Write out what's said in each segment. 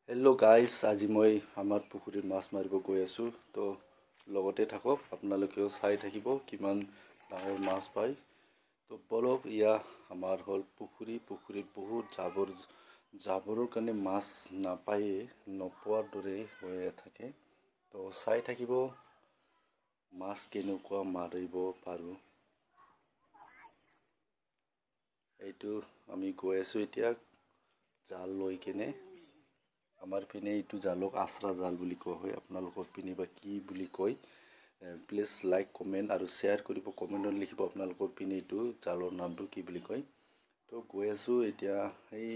Hello' guys, আজি মই আমাৰ পুখুৰীত মাছ মাৰিব গৈ আছোঁ। তো লগতে থাকক, আপোনালোকেও চাই থাকিব কিমান ডাঙৰ মাছ পায়। তো বলক, আমাৰ হ'ল পুখুৰীত বহুত জাবৰৰ কাৰণে মাছ নাপায়েই, নোপোৱাৰ দৰে হৈ থাকে। তো চাই থাকিব মাছ কেনেকুৱা মাৰিব পাৰোঁ। এইটো আমি গৈ আছোঁ এতিয়া জাল লৈ কেনে। আমাৰ পিনে এইটো জালক আশ্ৰা জাল বুলি কোৱা হয়, আপোনালোকৰ পিনে বা কি বুলি কয়। প্লিজ লাইক, কমেণ্ট আৰু শ্বেয়াৰ কৰিব। কমেণ্টত লিখিব আপোনালোকৰ পিনে এইটো জালৰ নামটো কি বুলি কয়। তো গৈ আছোঁ এতিয়া। এই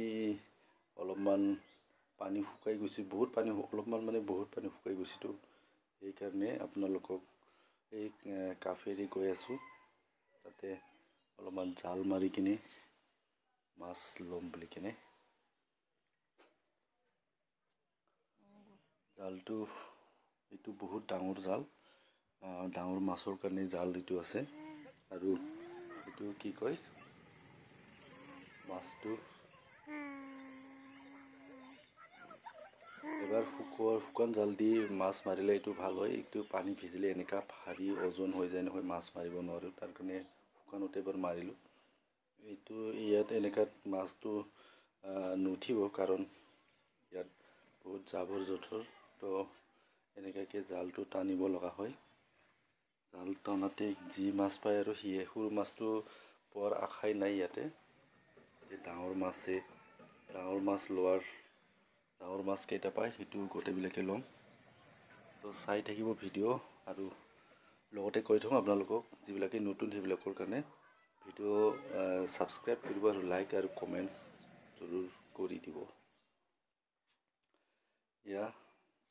অলপমান পানী শুকাই গৈছে, বহুত পানী শুকাই গৈছেতো। সেইকাৰণে আপোনালোকক এই কাষেৰে গৈ আছোঁ। তাতে অলপমান জাল মাৰি কিনে মাছ ল'ম বুলি কেনে। জালটো এইটো বহুত ডাঙৰ জাল, ডাঙৰ মাছৰ কাৰণে জাল এইটো আছে। আৰু এইটো কি কয়, মাছটো এবাৰ শুকান জাল দি মাছ মাৰিলে এইটো ভাল হয়। এইটো পানী ভিজিলে এনেকুৱা ভাৰী ওজন হৈ যায় নহয়, মাছ মাৰিব নোৱাৰোঁ। তাৰ কাৰণে শুকানতে এবাৰ মাৰিলোঁ। এইটো ইয়াত এনেকুৱাত মাছটো নুঠিব, কাৰণ ইয়াত বহুত জাবৰ জোঁথৰ। তো এনেকুৱাকৈ জালটো টানিব লগা হয়। জাল টানোতে যি মাছ পায় আৰু সিয়ে, সৰু মাছটো পোৱাৰ আশাই নাই ইয়াতে। ডাঙৰ মাছ কেইটা পায় সেইটো গোটেইবিলাকে ল'ম। তো চাই থাকিব ভিডিঅ', আৰু লগতে কৈ থওঁ আপোনালোকক, যিবিলাকে নতুন সেইবিলাকৰ কাৰণে ভিডিঅ' ছাবস্ক্ৰাইব কৰিব আৰু লাইক আৰু কমেণ্টছ জৰুৰ কৰি দিব।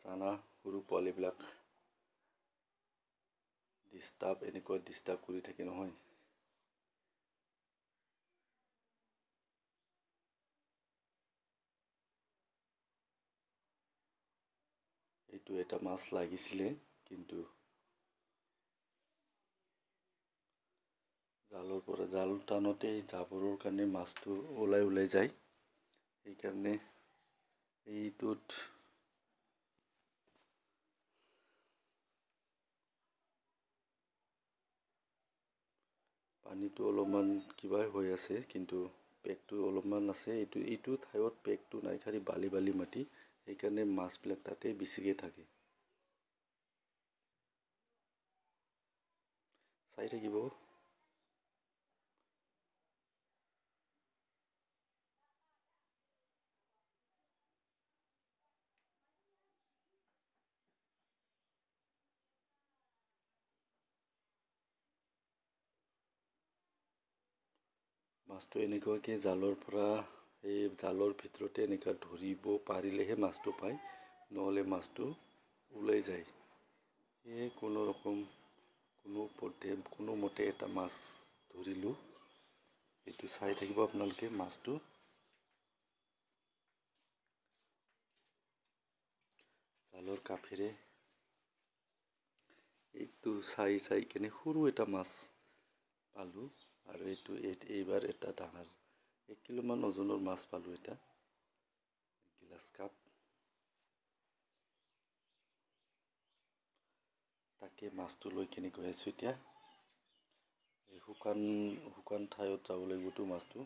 জানা, সৰু পোৱালিবিলাক এনেকুৱা ডিষ্টাৰ্ব কৰি থাকে নহয়। এইটো এটা মাছ লাগিছিলে, কিন্তু জাল টানোতে জাবৰৰ কাৰণে মাছটো ওলাই যায়। সেইকাৰণে এইটোত পানীটো অলপমান কিবা হৈ আছে, কিন্তু পেকটো অলপমান আছে। এইটো ঠাইত পেকটো নাই, খালি বালি মাটি। সেইকাৰণে মাছবিলাক তাতে বেছিকৈ থাকে। চাই থাকিব। মাছটো এনেকুৱাকৈ জালৰ ভিতৰতে এনেকুৱা ধৰিব পাৰিলেহে মাছটো পায়, নহ'লে মাছটো ওলাই যায়। সেয়ে কোনোমতে এটা মাছ ধৰিলোঁ। এইটো চাই থাকিব আপোনালোকে মাছটো। জালৰ কাষেৰে এইটো চাই কেনে সৰু এটা মাছ পালোঁ। আৰু এইবাৰ এটা ডাঙৰ 1 কিলোমান ওজনৰ মাছ পালোঁ এটা গ্লাছ কাপ। তাকে মাছটো লৈ কেনে গৈ আছোঁ এতিয়া। এই শুকান ঠাইত যাব লাগিবতো মাছটো